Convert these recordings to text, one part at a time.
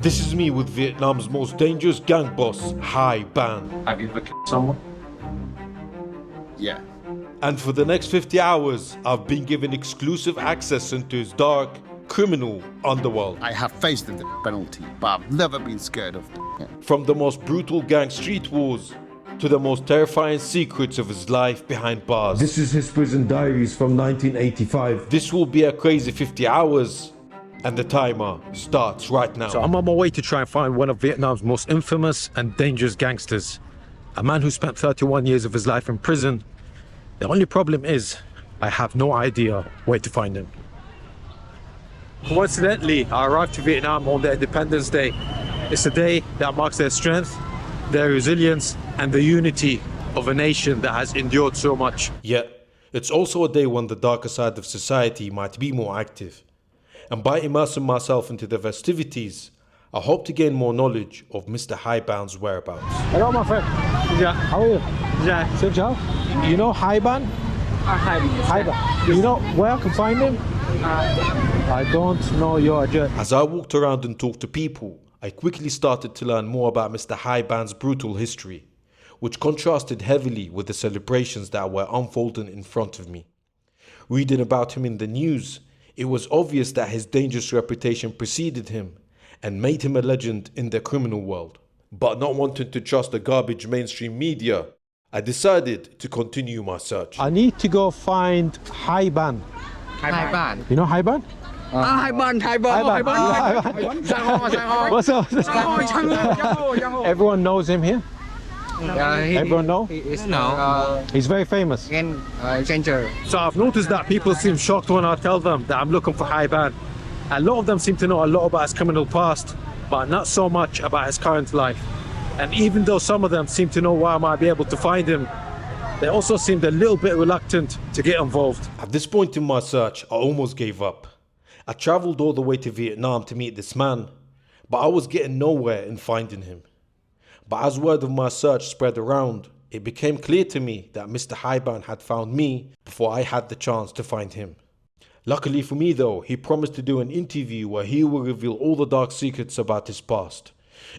This is me with Vietnam's most dangerous gang boss, Hai Ban. Have you ever killed someone? Yeah. And for the next 50 hours, I've been given exclusive access into his dark, criminal underworld. I have faced the penalty, but I've never been scared of it. From the most brutal gang street wars to the most terrifying secrets of his life behind bars. This is his prison diaries from 1985. This will be a crazy 50 hours. And the timer starts right now. So I'm on my way to try and find one of Vietnam's most infamous and dangerous gangsters. A man who spent 31 years of his life in prison. The only problem is, I have no idea where to find him. Coincidentally, I arrived to Vietnam on their Independence Day. It's a day that marks their strength, their resilience, and the unity of a nation that has endured so much. Yet, it's also a day when the darker side of society might be more active. And by immersing myself into the festivities, I hope to gain more knowledge of Mr. Hai Ban's whereabouts. Hello, my friend. Yeah, how are you? Yeah, Xin chào. You know Hai Ban? Hai Ban. You know where I can find him? I don't know your address. As I walked around and talked to people, I quickly started to learn more about Mr. Hai Ban's brutal history, which contrasted heavily with the celebrations that were unfolding in front of me. Reading about him in the news, it was obvious that his dangerous reputation preceded him and made him a legend in the criminal world. But not wanting to trust the garbage mainstream media, I decided to continue my search. I need to go find Hai Ban. Hai Ban. You know Hai Ban? Hai Ban. What's up? Everyone knows him here? Everyone know? He's very famous. Stranger. So I've noticed that people seem shocked when I tell them that I'm looking for Hai Ban. A lot of them seem to know a lot about his criminal past, but not so much about his current life. And even though some of them seem to know where I might be able to find him, they also seemed a little bit reluctant to get involved. At this point in my search, I almost gave up. I travelled all the way to Vietnam to meet this man, but I was getting nowhere in finding him. But as word of my search spread around, it became clear to me that Mr. Hai Ban had found me before I had the chance to find him. Luckily for me though, he promised to do an interview where he will reveal all the dark secrets about his past,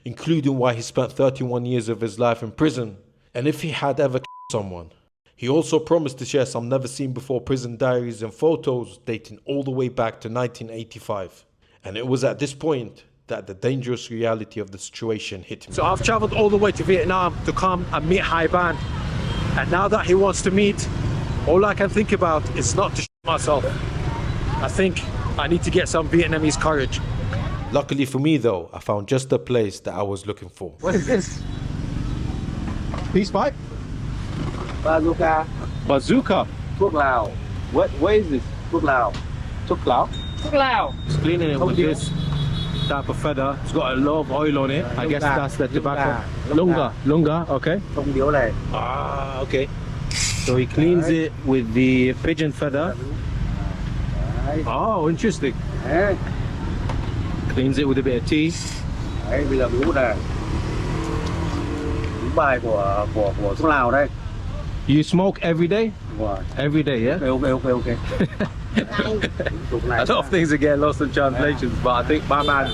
including why he spent 31 years of his life in prison, and if he had ever someone. He also promised to share some never seen before prison diaries and photos dating all the way back to 1985. And it was at this point that the dangerous reality of the situation hit me. So I've traveled all the way to Vietnam to come and meet Hai Ban. And now that he wants to meet, all I can think about is not to myself. I think I need to get some Vietnamese courage. Luckily for me though, I found just the place that I was looking for. What is this? Peace pipe? Bazooka. Bazooka? Thuốc Lào. What is this? Thuốc Lào. Thuốc Lao? Thuốc Lào. It's cleaning it with this type of feather. It's got a lot of oil on it. I guess that's the tobacco. Lunga, okay. Không điếu này. Ah, okay. So he cleans it with the pigeon feather. Oh, interesting. Đấy. Cleans it with a bit of tea. Đấy, bây giờ đúng này. Đúng bài của thuốc Lào đây. You smoke every day? Wow. Every day, yeah? Okay. A lot of things that get lost in translations, but I think my man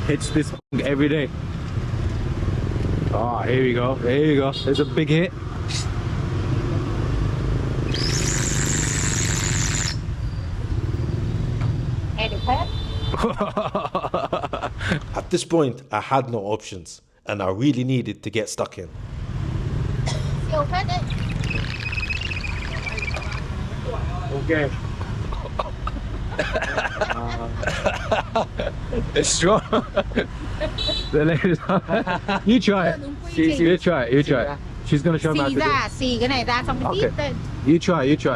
hits this every day. Oh, here we go. There's a big hit. At this point, I had no options, and I really needed to get stuck in. Okay. It's strong. The ladies. You try it. You try it. She's gonna show me how to do it. Xì cái này ra xong cái tiếp lên. You try it.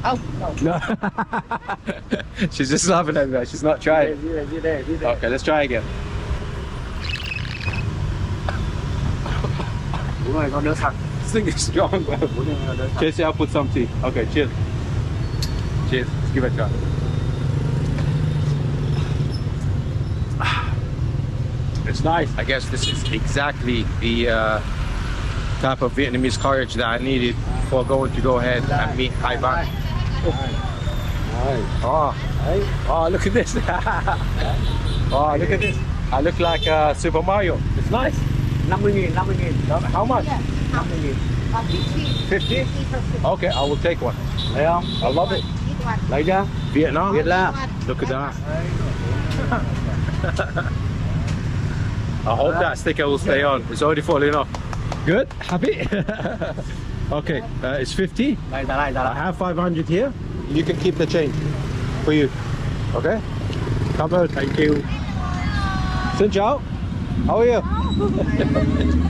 Oh, No. She's just laughing at me. She's not trying. Okay, let's try again. Đúng rồi, con đỡ thật. This thing is strong. Cheers, I'll put some tea. Okay, cheers. Cheers. Let's give it a try. It's nice. I guess this is exactly the type of Vietnamese courage that I needed for going to go ahead and meet Hai Ban. Oh, look at this. Oh, look at this. I look like Super Mario. It's nice. 50.000. How much? 50.000. 50? 50%. Okay, I will take one. Thấy không? I love it. This one. Lấy chưa? Vietnam. Việt Nam. Look at that. I hope that sticker will stay on. It's already falling off. Good? Happy? Okay, it's 50. Đây, ra đây, ra I đây. have 500 here. You can keep the change for you. Okay? Come on. Thank you. Xin chào. How are you?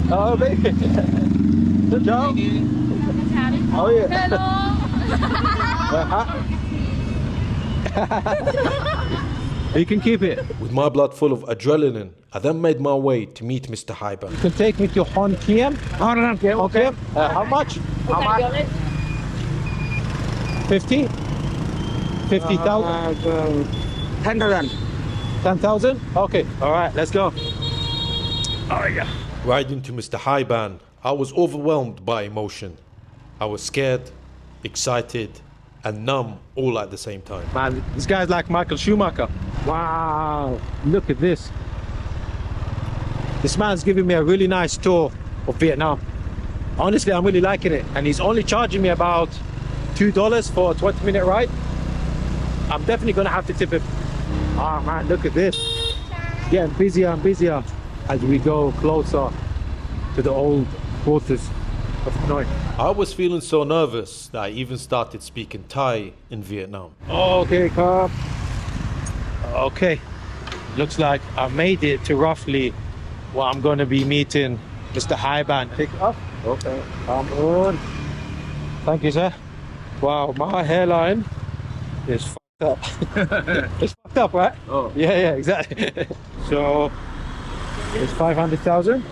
Hello, baby. Xin chào. How are you? You can keep it. With my blood full of adrenaline, I then made my way to meet Mr. Hyban. You can take me to Hon Kiem. Okay. How much? How much? 50? 50,000? 10,000. 10,000? Okay. All right. Let's go. Oh yeah. Riding to Mr. Hyban, I was overwhelmed by emotion. I was scared, excited, and numb all at the same time. Man, this guy's like Michael Schumacher. Wow. Look at this. This man's giving me a really nice tour of Vietnam. Honestly, I'm really liking it. And he's only charging me about $2 for a 20-minute ride. I'm definitely gonna have to tip him. Ah man, look at this. It's getting busier and busier as we go closer to the old quarters of Hanoi. I was feeling so nervous that I even started speaking Thai in Vietnam. Okay, come. Okay. Looks like I made it to roughly where I'm gonna be meeting Mr. Hyban. Pick up. Okay. Come on. Thank you, sir. Wow, my hairline is fucked up. It's fucked up, right? Oh. Yeah, exactly. So it's 500,000.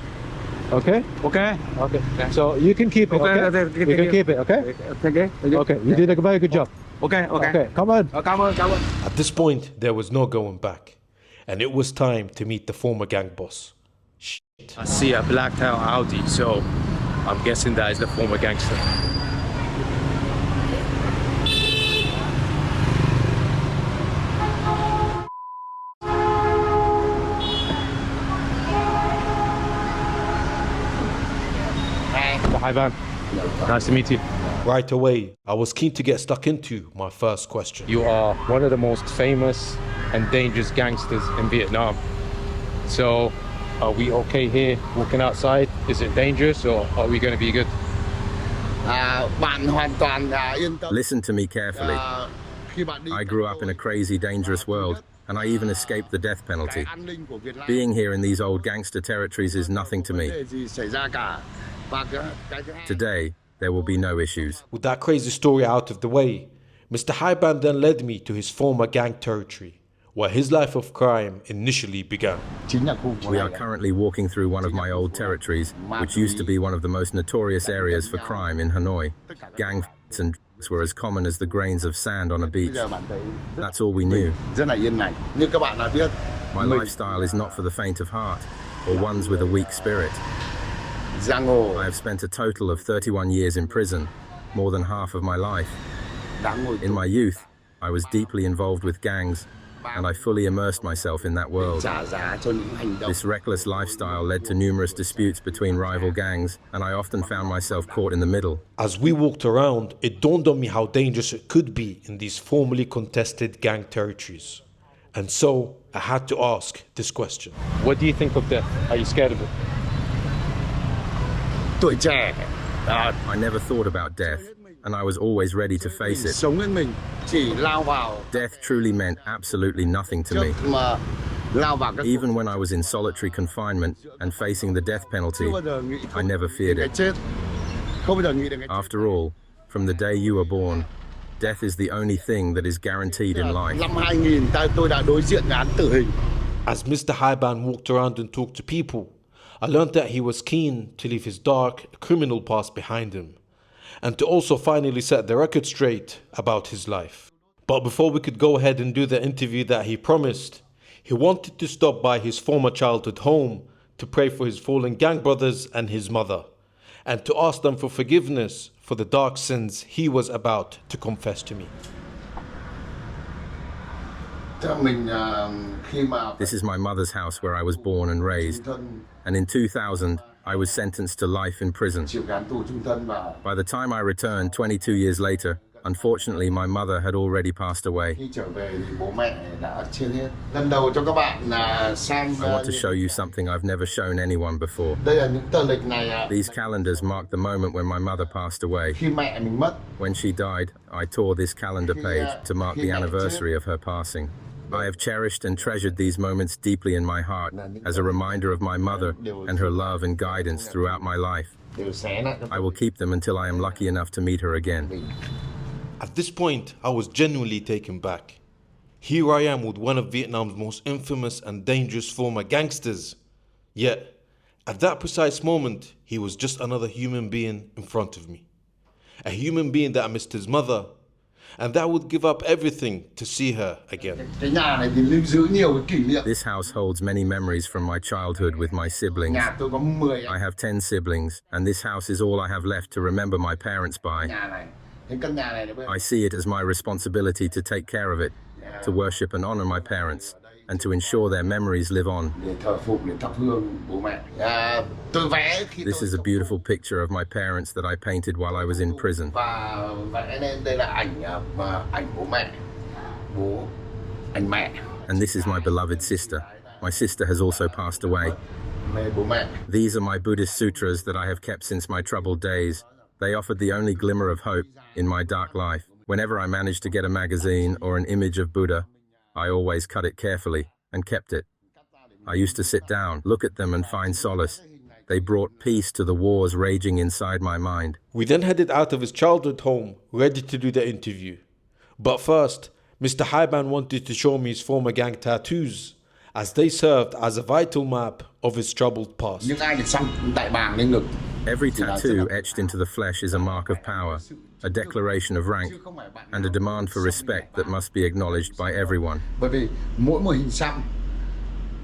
Okay. Okay. Okay. So you can keep it. Okay, Okay. okay, You can keep it. Okay. Okay. Okay. You did a very good job. Okay, okay. Okay. Come on. Cảm ơn, cảm ơn. At this point, there was no going back, and it was time to meet the former gang boss. Shit. I see a blacked out Audi, so I'm guessing that is the former gangster. Hi, Van. Nice to meet you. Right away, I was keen to get stuck into my first question. You are one of the most famous and dangerous gangsters in Vietnam. So, are we okay here walking outside? Is it dangerous or are we going to be good? Bạn hoàn toàn yên tâm. Listen to me carefully. Khi bạn đi I grew up in a crazy, dangerous world, and I even escaped the death penalty. an ninh của Việt Nam. Being here in these old gangster territories is nothing to me. Vấn đề gì xảy ra cả. Và cái thứ hai. Today, there will be no issues. With that crazy story out of the way, Mr. Hyban then led me to his former gang territory, where his life of crime initially began. Chính là khu We are currently walking through one of my old territories, which used to be one of the most notorious areas for crime in Hanoi. Gang fights and drugs were as common as the grains of sand on a Bây beach. giờ bạn thấy That's all we knew. rất là yên lành. Như các bạn đã biết, My lifestyle is not for the faint of heart, or ones with a weak spirit. giang hồ I have spent a total of 31 years in prison, more than half of my life. đáng ngồi In my youth, I was deeply involved with gangs, and I fully immersed myself in that world. trả giá cho những hành động. This reckless lifestyle led to numerous disputes between rival gangs, and I often found myself caught in the middle. As we walked around, it dawned on me how dangerous it could be in these formerly contested gang territories. And so, I had to ask this question. What do you think of death? Are you scared of it? Tuổi trẻ I never thought about death, and I was always ready to face it. sống lên mình chỉ lao vào Death truly meant absolutely nothing to me. trước mà lao vào các Even when I was in solitary confinement and facing the death penalty, chưa bao giờ nghĩ I never feared cái it. chết, không bao giờ nghĩ đến cái After all, from the day you were born, death is the only thing that is guaranteed in life. Năm 2000 tôi đã đối diện án tử hình. As Mr. Hyban walked around and talked to people, I learned that he was keen to leave his dark criminal past behind him, and to also finally set the record straight about his life. But before we could go ahead and do the interview that he promised, he wanted to stop by his former childhood home to pray for his fallen gang brothers and his mother, and to ask them for forgiveness for the dark sins he was about to confess to me. This is my mother's house where I was born and raised, and in 2000, I was sentenced to life in prison. By the time I returned 22 years later, unfortunately, my mother had already passed away. I want to show you something I've never shown anyone before. These calendars mark the moment when my mother passed away. When she died, I tore this calendar page to mark the anniversary of her passing. I have cherished and treasured these moments deeply in my heart as a reminder of my mother and her love and guidance throughout my life. I will keep them until I am lucky enough to meet her again. At this point, I was genuinely taken back. Here I am with one of Vietnam's most infamous and dangerous former gangsters. Yet, at that precise moment, he was just another human being in front of me. A human being that missed his mother, and that would give up everything to see her again. This house holds many memories from my childhood with my siblings. I have 10 siblings, and this house is all I have left to remember my parents by. I see it as my responsibility to take care of it, to worship and honor my parents, and to ensure their memories live on. This is a beautiful picture of my parents that I painted while I was in prison. And this is my beloved sister. My sister has also passed away. These are my Buddhist sutras that I have kept since my troubled days. They offered the only glimmer of hope in my dark life. Whenever I managed to get a magazine or an image of Buddha, I always cut it carefully and kept it. I used to sit down, look at them and find solace. They brought peace to the wars raging inside my mind. We then headed out of his childhood home, ready to do the interview. But first, Mr. Haiban wanted to show me his former gang tattoos, as they served as a vital map of his troubled past. Every tattoo etched into the flesh is a mark of power, a declaration of rank, and a demand for respect that must be acknowledged by everyone.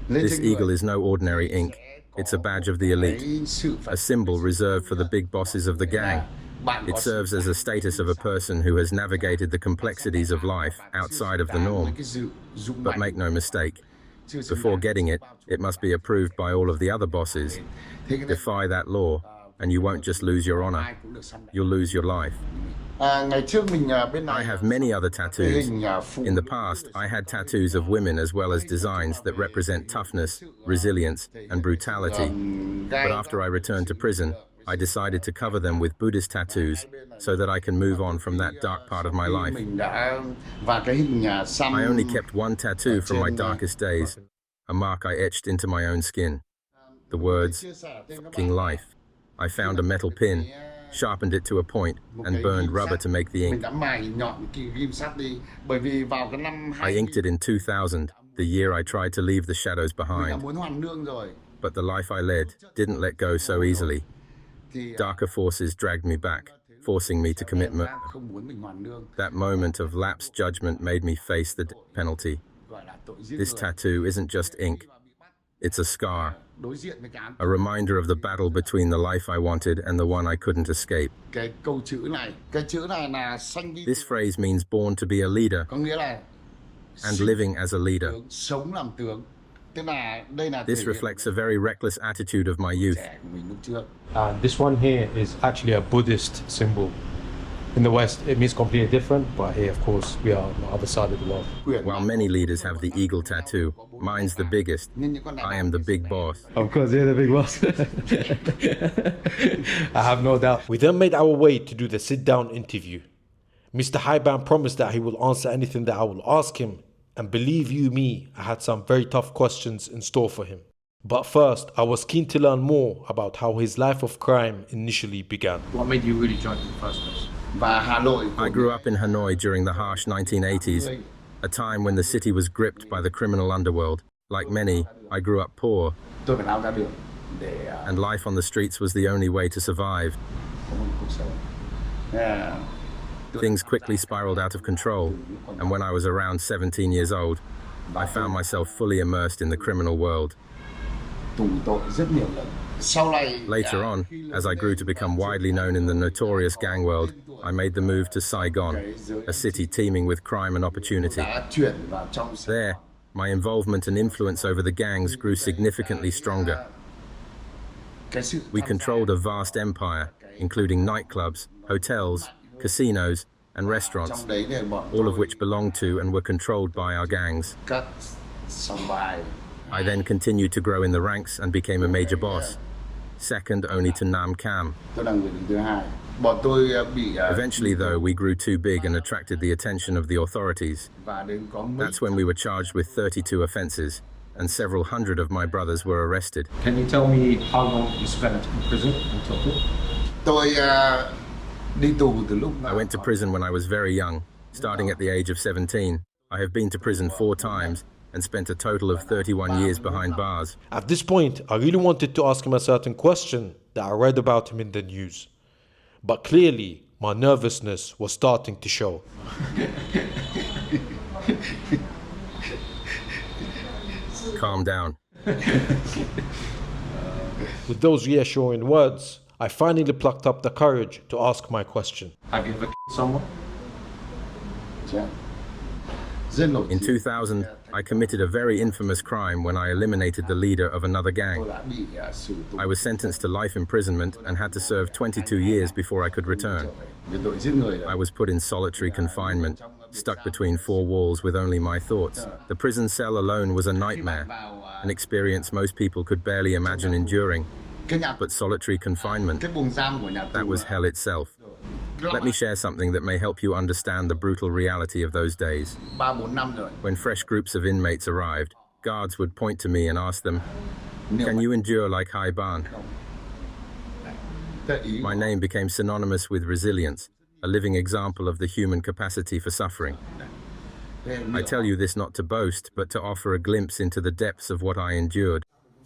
This eagle is no ordinary ink. It's a badge of the elite, a symbol reserved for the big bosses of the gang. It serves as a status of a person who has navigated the complexities of life outside of the norm. But make no mistake, before getting it, it must be approved by all of the other bosses. Defy that law, and you won't just lose your honor, you'll lose your life. I have many other tattoos. In the past, I had tattoos of women as well as designs that represent toughness, resilience, and brutality. But after I returned to prison, I decided to cover them with Buddhist tattoos so that I can move on from that dark part of my life. I only kept one tattoo from my darkest days, a mark I etched into my own skin. The words, "Fucking life." I found a metal pin, sharpened it to a point, and burned rubber to make the ink. I inked it in 2000, the year I tried to leave the shadows behind. But the life I led didn't let go so easily. Darker forces dragged me back, forcing me to commit murder. That moment of lapsed judgment made me face the death penalty. This tattoo isn't just ink, it's a scar, a reminder of the battle between the life I wanted and the one I couldn't escape. This phrase means born to be a leader and living as a leader. This reflects a very reckless attitude of my youth. This one here is actually a Buddhist symbol. In the West, it means completely different, but here, of course, we are on the other side of the world. While many leaders have the eagle tattoo, mine's the biggest. I am the big boss. Of course, you're the big boss. I have no doubt. We then made our way to do the sit-down interview. Mr. Haiban promised that he will answer anything that I will ask him, and believe you me, I had some very tough questions in store for him. But first, I was keen to learn more about how his life of crime initially began. What made you really join in the first place? I grew up in Hanoi during the harsh 1980s, a time when the city was gripped by the criminal underworld. Like many, I grew up poor, and life on the streets was the only way to survive. Things quickly spiraled out of control, and when I was around 17 years old, I found myself fully immersed in the criminal world. Later on, as I grew to become widely known in the notorious gang world, I made the move to Saigon, a city teeming with crime and opportunity. There, my involvement and influence over the gangs grew significantly stronger. We controlled a vast empire, including nightclubs, hotels, casinos, and restaurants, all of which belonged to and were controlled by our gangs. I then continued to grow in the ranks and became a major boss, second only to Nam Cam. Eventually, though, we grew too big and attracted the attention of the authorities. That's when we were charged with 32 offenses, and several hundred of my brothers were arrested. Can you tell me how long you spent in prison in total? I went to prison when I was very young, starting at the age of 17. I have been to prison 4 times and spent a total of 31 years behind bars. At this point, I really wanted to ask him a certain question that I read about him in the news. But clearly, my nervousness was starting to show. Calm down. With those reassuring words, I finally plucked up the courage to ask my question. Have you ever killed someone? In 2000, I committed a very infamous crime when I eliminated the leader of another gang. I was sentenced to life imprisonment and had to serve 22 years before I could return. I was put in solitary confinement, stuck between 4 walls with only my thoughts. The prison cell alone was a nightmare, an experience most people could barely imagine enduring. But solitary confinement, that was hell itself. Let me share something that may help you understand the brutal reality of those days. When fresh groups of inmates arrived, guards would point to me and ask them, "Can you endure like Hai Ban?" My name became synonymous with resilience, a living example of the human capacity for suffering. I tell you this not to boast, but to offer a glimpse into the depths of what I endured.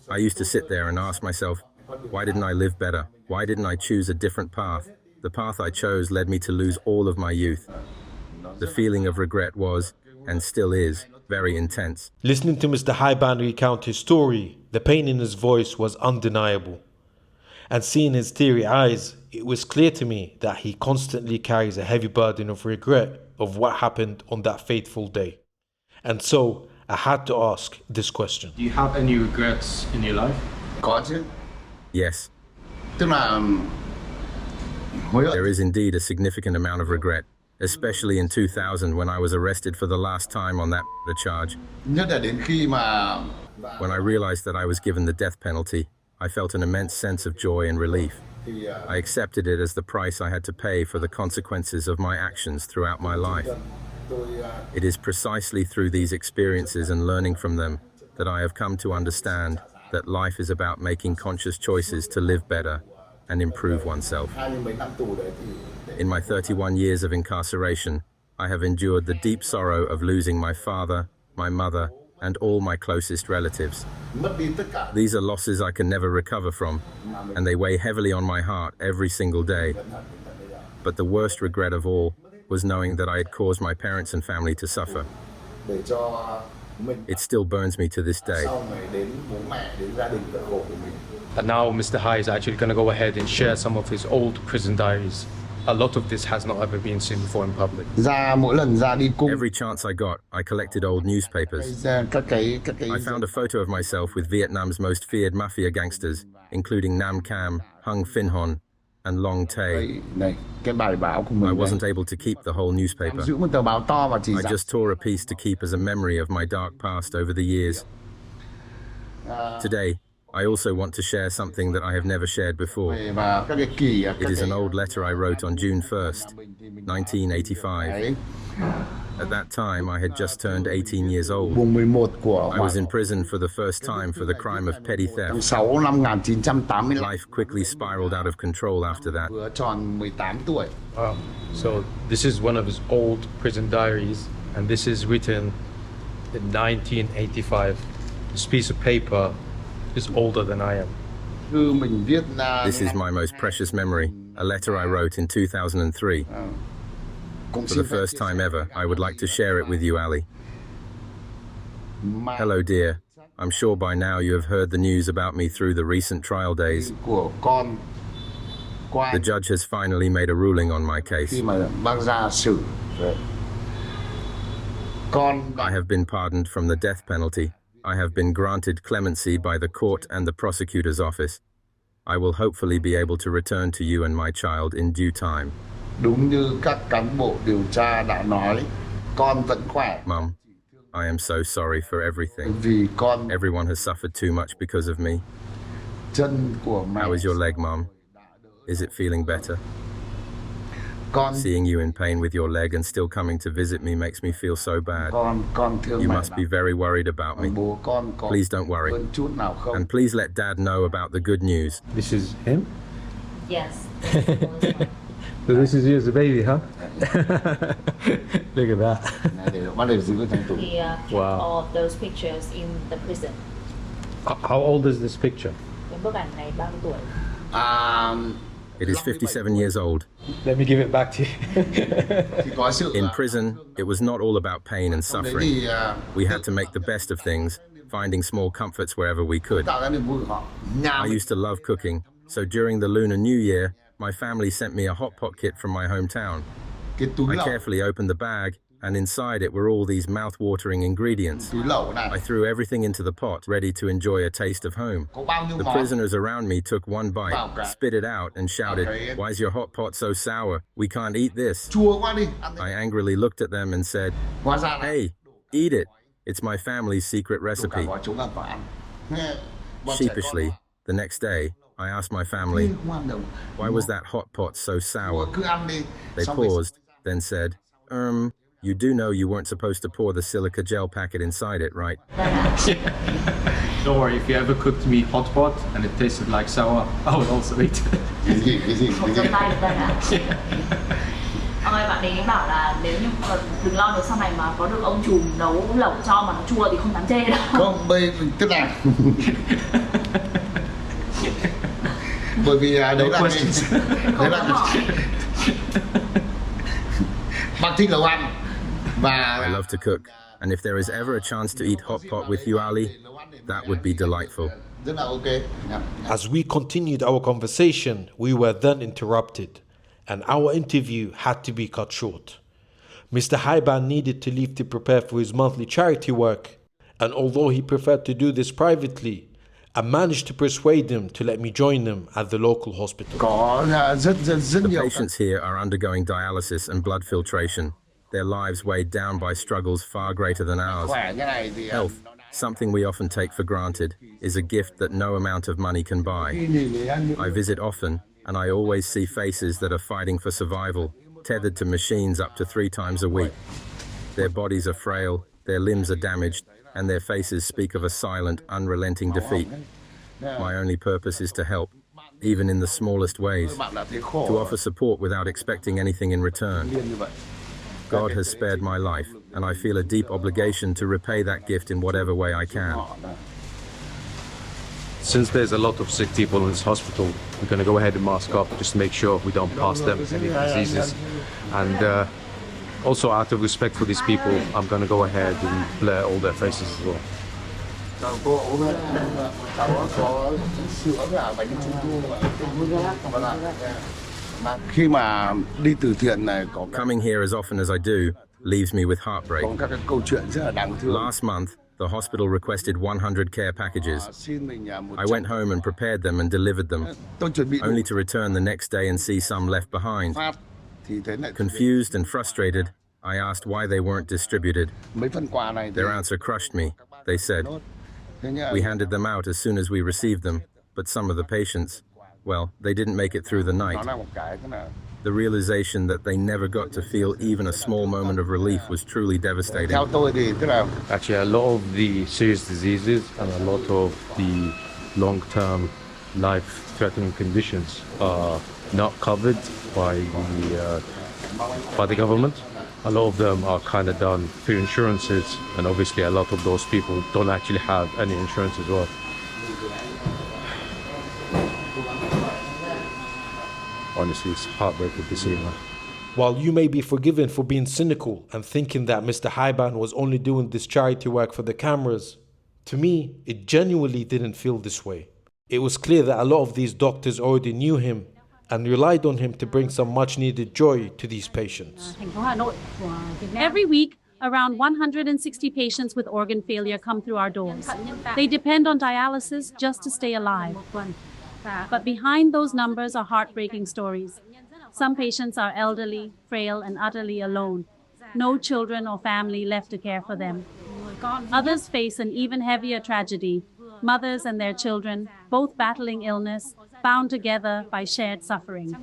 I used to sit there and ask myself, why didn't I live better? Why didn't I choose a different path? The path I chose led me to lose all of my youth. The feeling of regret was, and still is, very intense. Listening to Mr. Haiban recount his story, the pain in his voice was undeniable. And seeing his teary eyes, it was clear to me that he constantly carries a heavy burden of regret of what happened on that fateful day. And so, I had to ask this question. Do you have any regrets in your life? Yes. There is indeed a significant amount of regret, especially in 2000 when I was arrested for the last time on that charge. When I realized that I was given the death penalty, I felt an immense sense of joy and relief. I accepted it as the price I had to pay for the consequences of my actions throughout my life. It is precisely through these experiences and learning from them that I have come to understand that life is about making conscious choices to live better and improve oneself. In my 31 years of incarceration, I have endured the deep sorrow of losing my father, my mother, and all my closest relatives. These are losses I can never recover from, and they weigh heavily on my heart every single day. But the worst regret of all was knowing that I had caused my parents and family to suffer. It still burns me to this day. And now Mr. Hai is actually going to go ahead and share some of his old prison diaries. A lot of this has not ever been seen before in public. Every chance I got, I collected old newspapers. I found a photo of myself with Vietnam's most feared Mafia gangsters, including Nam Cam, Hung Phin Hon, and Long Tay. I wasn't able to keep the whole newspaper. I just tore a piece to keep as a memory of my dark past over the years. Today, I also want to share something that I have never shared before. It is an old letter I wrote on June 1st, 1985. At that time, I had just turned 18 years old. I was in prison for the first time for the crime of petty theft. Life quickly spiraled out of control after that. Wow. So this is one of his old prison diaries, and this is written in 1985. This piece of paper is older than I am. This is my most precious memory, a letter I wrote in 2003. For the first time ever, I would like to share it with you, Ali. Hello, dear. I'm sure by now you have heard the news about me through the recent trial days. Của con qua The judge has finally made a ruling on my case. khi mà bác ra xử. Con I have been pardoned from the death penalty. I have been granted clemency by the court and the prosecutor's office. I will hopefully be able to return to you and my child in due time. đúng như các cán bộ điều tra đã nói, con vẫn khỏe. Mum, I am so sorry for everything. Vì con Everyone has suffered too much because of me. chân của mẹ. How is your leg, Mum? Is it feeling better? Con Seeing you in pain with your leg and still coming to visit me makes me feel so bad. con thương You mẹ must lắm. be very worried about me. Bố con có Please don't worry. hơn chút nào không? And please let Dad know about the good news. This is him? Yes. So this is you as a baby, huh? Look at that. Này, để bắt đầu giữ trong tủ. He kept Wow. all those pictures in the prison. How old is this picture? Cái bức ảnh này bao nhiêu tuổi? À, It is 57 years old. Let me give it back to you. thì có sự In prison, it was not all about pain and đấy suffering. thì We had to make the best of things, finding small comforts wherever we could. tạo ra niềm vui của họ. Nhà I mình used to love cooking, so during the Lunar New Year, my family sent me a hot pot kit from my hometown. cái túi I lẩu, carefully opened the bag, and inside it were all these mouth-watering ingredients. túi lẩu này I threw everything into the pot, ready to enjoy a taste of home. có bao nhiêu The món. prisoners around me took one bite, spit it out, and shouted, "Why is your hot pot so sour? We can't eat this." Chua quá đi. Ăn I angrily looked at them and said, hóa ra là "Hey, eat it. It's my family's secret cả recipe." gói chúng ta phải ăn. Nghe, bọn trẻ Sheepishly, con the next day, I asked my nó family, cứ ngoan đồng. "Why was that hot pot so sour?" Cứ ăn đi. They Xong rồi paused, then said, You do know you weren't supposed to pour the silica gel packet inside it, right?" Don't worry, if you ever cooked me hot pot and it tasted like sour, I would also eat it. Không trong tay được đây ạ. Ông ơi, bạn ấy bảo là nếu như đừng lo được sau này mà có được ông trùm nấu lẩu cho mà nó chua thì không dám chê đâu. không bây tức là bởi vì đấy là questions. đấy là bác thích nấu ăn và I love to cook, and if there is ever a chance to eat hot pot with you, Ali, that would be delightful. rất là ok. As we continued our conversation, we were then interrupted, and our interview had to be cut short. Mr. Haiban needed to leave to prepare for his monthly charity work, and although he preferred to do this privately, I managed to persuade him to let me join them at the local hospital. Có rất The nhiều patients here are undergoing dialysis and blood filtration. Their lives weighed down by struggles far greater than ours. khỏe như này thì Health, something we often take for granted, is a gift that no amount of money can buy. I visit often, and I always see faces that are fighting for survival, tethered to machines up to 3 times a week. Their bodies are frail, their limbs are damaged, and their faces speak of a silent, unrelenting defeat. My only purpose is to help, even in the smallest ways, bạn đã thấy to khổ offer support without expecting anything in return. như vậy. God has spared my life, and I feel a deep obligation to repay that gift in whatever way I can. Since there's a lot of sick people in this hospital, we're going to go ahead and mask up just to make sure we don't pass them any diseases. And also, out of respect for these people, I'm going to go ahead and blur all their faces as well. Có sữa và bánh trung thu. Khi mà đi từ thiện này có Coming here as often as I do leaves me with heartbreak. các cái câu chuyện rất là đáng thương. Last month, the hospital requested 100 care packages. Xin mình I went home and prepared them and delivered them, tôi chuẩn bị only to return the next day and see some left behind. phát thì thế này Confused and frustrated, I asked why they weren't distributed. mấy phần quà này thì Their answer crushed me. They said, thế nhá, "We handed them out as soon as we received them, but some of the patients, well, they didn't make it through the nó night." là một cái thế là The realization that they never got to feel even a small moment of relief was truly devastating. theo tôi thì tức là Actually, a lot of the serious diseases and a lot of the long-term life-threatening conditions are not covered by the government. A lot of them are kind of done through insurances, and obviously a lot of those people don't actually have any insurance as well. Honestly, it's heartbreaking to see, man. While you may be forgiven for being cynical and thinking that Mr. Haiban was only doing this charity work for the cameras, To me, it genuinely didn't feel this way. It was clear that a lot of these doctors already knew him and relied on him to bring some much needed joy to these patients. Every week, around 160 patients with organ failure come through our doors. They depend on dialysis just to stay alive. But behind those numbers are heartbreaking stories. Some patients are elderly, frail, and utterly alone. No children or family left to care for them. Others face an even heavier tragedy. Mothers and their children, both battling illness, bound together by shared suffering.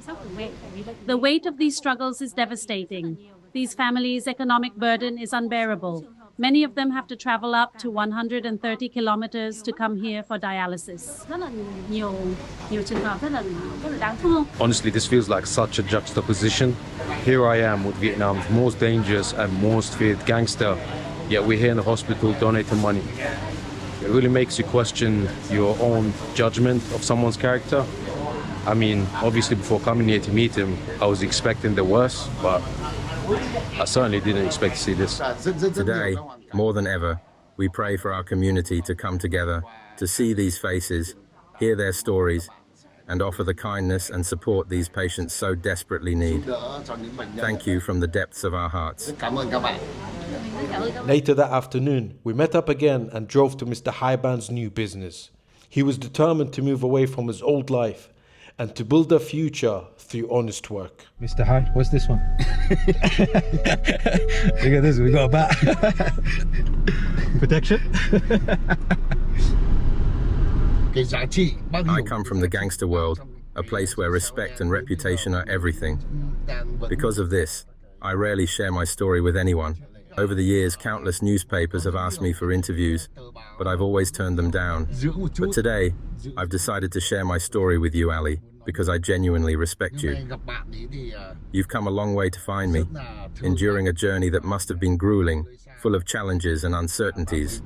The weight of these struggles is devastating. These families' economic burden is unbearable. Many of them have to travel up to 130 kilometers to come here for dialysis. Honestly, this feels like such a juxtaposition. Here I am with Vietnam's most dangerous and most feared gangster, yet we're here in the hospital donating money. It really makes you question your own judgment of someone's character. I mean, obviously before coming here to meet him, I was expecting the worst, but I certainly didn't expect to see this. Today, more than ever, we pray for our community to come together, to see these faces, hear their stories, and offer the kindness and support these patients so desperately need. Thank you from the depths of our hearts. Later that afternoon, we met up again and drove to Mr. Haiban's new business. He was determined to move away from his old life and to build a future through honest work. Mr. Hai, what's this one? Look at this, we got a bat. Protection? I come from the gangster world, a place where respect and reputation are everything. Because of this, I rarely share my story with anyone. Over the years, countless newspapers have asked me for interviews, but I've always turned them down. But today, I've decided to share my story with you, Ali, because I genuinely respect you. You've come a long way to find me, enduring a journey that must have been grueling, full of challenges and uncertainties.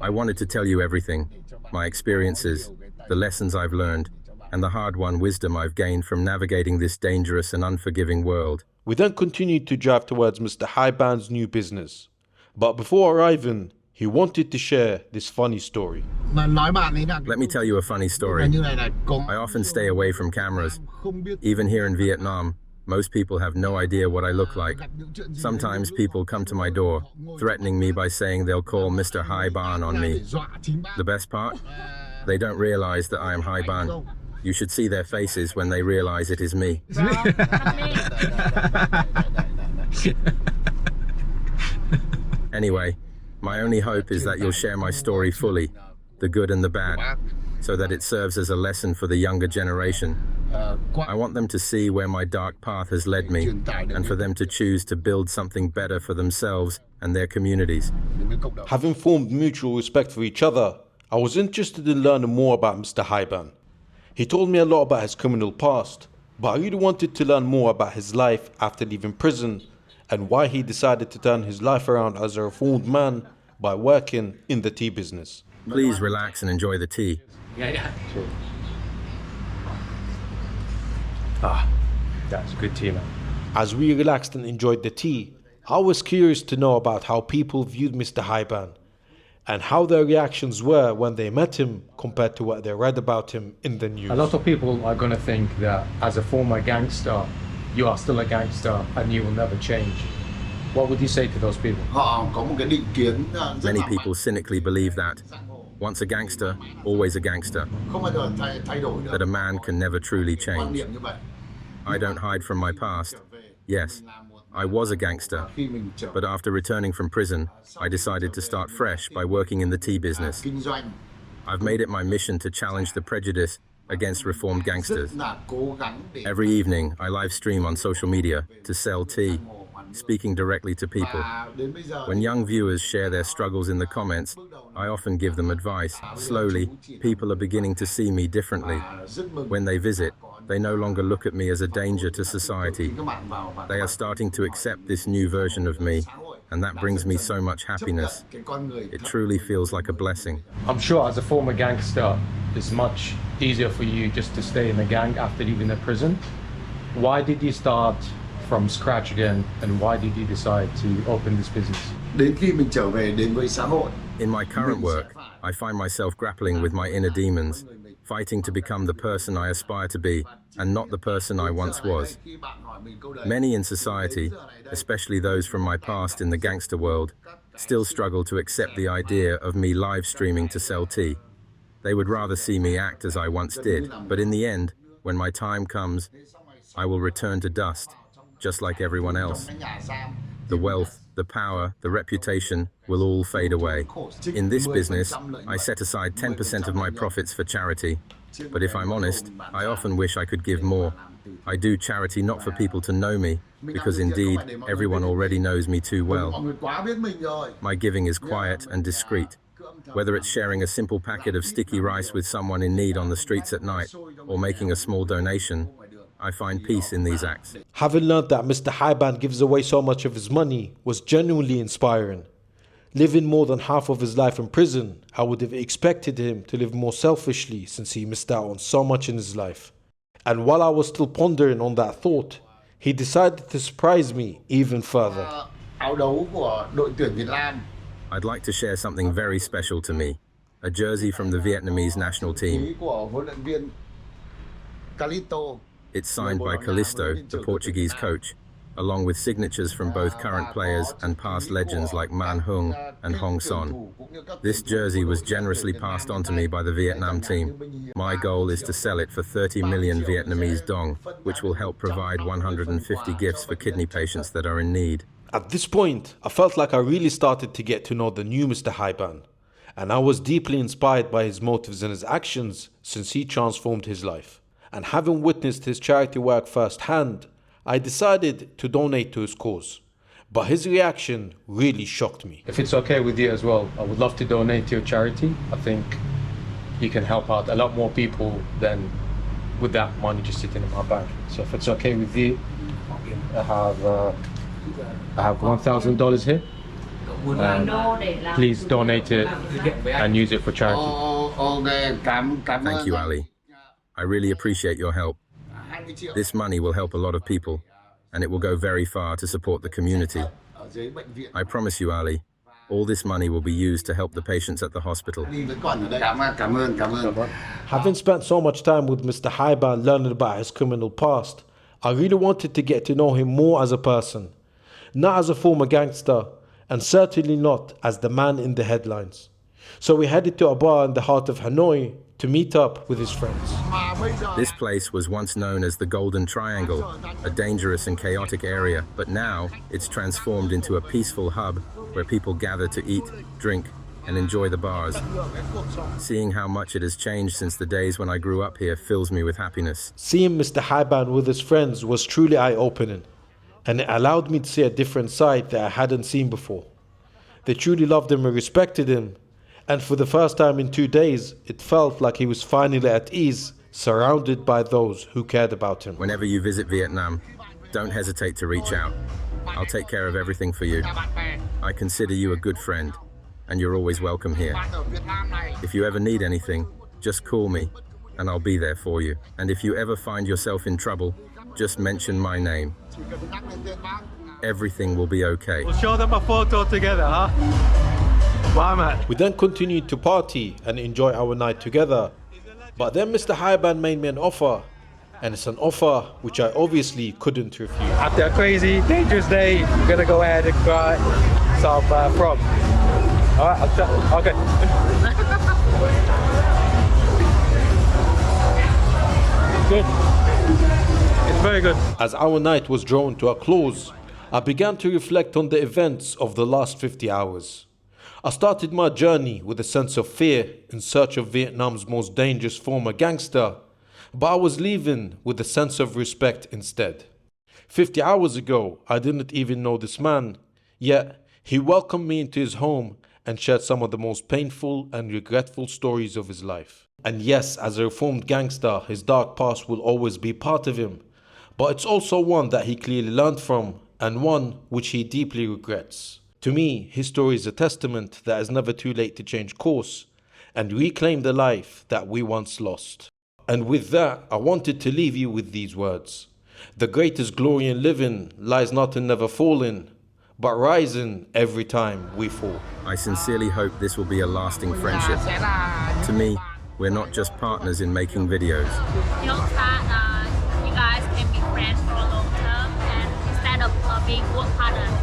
I wanted to tell you everything, my experiences, the lessons I've learned, and the hard-won wisdom I've gained from navigating this dangerous and unforgiving world. We then continued to drive towards Mr. Haiban's new business. But before arriving, he wanted to share this funny story. Let me tell you a funny story. I often stay away from cameras. Even here in Vietnam, most people have no idea what I look like. Sometimes people come to my door, threatening me by saying they'll call Mr. Haiban on me. The best part? They don't realize that I am Haiban. You should see their faces when they realize it is me. Anyway, my only hope is that you'll share my story fully, the good and the bad, so that it serves as a lesson for the younger generation. I want them to see where my dark path has led me, and for them to choose to build something better for themselves and their communities. Having formed mutual respect for each other, I was interested in learning more about Mr. Haiban. He told me a lot about his criminal past, but I really wanted to learn more about his life after leaving prison and why he decided to turn his life around as a reformed man by working in the tea business. Please relax and enjoy the tea. Yeah. Sure. That's good tea, man. As we relaxed and enjoyed the tea, I was curious to know about how people viewed Mr. Haiban and how their reactions were when they met him compared to what they read about him in the news. A lot of people are going to think that as a former gangster, you are still a gangster and you will never change. What would you say to those people? Many people cynically believe that once a gangster, always a gangster, that a man can never truly change. I don't hide from my past. Yes, I was a gangster, but after returning from prison, I decided to start fresh by working in the tea business. I've made it my mission to challenge the prejudice against reformed gangsters. Every evening, I live stream on social media to sell tea, speaking directly to people. When young viewers share their struggles in the comments, I often give them advice. Slowly, people are beginning to see me differently. When they visit, they no longer look at me as a danger to society. They are starting to accept this new version of me, and that brings me so much happiness. It truly feels like a blessing. I'm sure as a former gangster, it's much easier for you just to stay in the gang after leaving the prison. Why did you start from scratch again, and why did you decide to open this business? In my current work, I find myself grappling with my inner demons, fighting to become the person I aspire to be and not the person I once was. Many in society, especially those from my past in the gangster world, still struggle to accept the idea of me live streaming to sell tea. They would rather see me act as I once did, but in the end, when my time comes, I will return to dust, just like everyone else. The wealth, the power, the reputation will all fade away. In this business, I set aside 10% of my profits for charity. But if I'm honest, I often wish I could give more. I do charity not for people to know me, because indeed, everyone already knows me too well. My giving is quiet and discreet. Whether it's sharing a simple packet of sticky rice with someone in need on the streets at night, or making a small donation, I find peace in these acts. Having learned that Mr. Haiban gives away so much of his money was genuinely inspiring. Living more than half of his life in prison, I would have expected him to live more selfishly since he missed out on so much in his life. And while I was still pondering on that thought, he decided to surprise me even further. I'd like to share something very special to me, a jersey from the Vietnamese national team. It's signed by Callisto, the Portuguese coach, along with signatures from both current players and past legends like Man Hung and Hong Son. This jersey was generously passed on to me by the Vietnam team. My goal is to sell it for 30 million Vietnamese dong, which will help provide 150 gifts for kidney patients that are in need. At this point, I felt like I really started to get to know the new Mr. Haiban, and I was deeply inspired by his motives and his actions since he transformed his life. And having witnessed his charity work firsthand, I decided to donate to his cause. But his reaction really shocked me. If it's okay with you as well, I would love to donate to your charity. I think you can help out a lot more people than with that money just sitting in my bank. So if it's okay with you, I have $1,000 here. Please donate it and use it for charity. Thank you, Ali. I really appreciate your help. This money will help a lot of people, and it will go very far to support the community. I promise you, Ali, all this money will be used to help the patients at the hospital. Having spent so much time with Mr. Haiban learning about his criminal past, I really wanted to get to know him more as a person, not as a former gangster, and certainly not as the man in the headlines. So we headed to a bar in the heart of Hanoi to meet up with his friends. This place was once known as the Golden Triangle, a dangerous and chaotic area, but now it's transformed into a peaceful hub where people gather to eat, drink, and enjoy the bars. Seeing how much it has changed since the days when I grew up here fills me with happiness. Seeing Mr. Haiban with his friends was truly eye-opening, and it allowed me to see a different side that I hadn't seen before. They truly loved him and respected him, and for the first time in 2 days, it felt like he was finally at ease, surrounded by those who cared about him. Whenever you visit Vietnam, don't hesitate to reach out. I'll take care of everything for you. I consider you a good friend, and you're always welcome here. If you ever need anything, just call me, and I'll be there for you. And if you ever find yourself in trouble, just mention my name. Everything will be okay. We'll show them a photo together, huh? Wow, man. We then continued to party and enjoy our night together. But then Mr. Haiban made me an offer, and it's an offer which I obviously couldn't refuse. After a crazy, dangerous day, we're gonna go ahead and try some frog. Alright, I'll try. Okay. Good. It's very good. As our night was drawing to a close, I began to reflect on the events of the last 50 hours. I started my journey with a sense of fear in search of Vietnam's most dangerous former gangster, but I was leaving with a sense of respect instead. 50 hours ago, I didn't even know this man, yet he welcomed me into his home and shared some of the most painful and regretful stories of his life. And yes, as a reformed gangster, his dark past will always be part of him, but it's also one that he clearly learned from and one which he deeply regrets. To me, his story is a testament that it's never too late to change course and reclaim the life that we once lost. And with that, I wanted to leave you with these words. The greatest glory in living lies not in never falling, but rising every time we fall. I sincerely hope this will be a lasting friendship. To me, we're not just partners in making videos. You hope that you guys can be friends for a long term and instead of being work partners.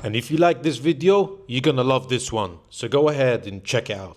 And if you like this video, you're gonna love this one. So go ahead and check it out.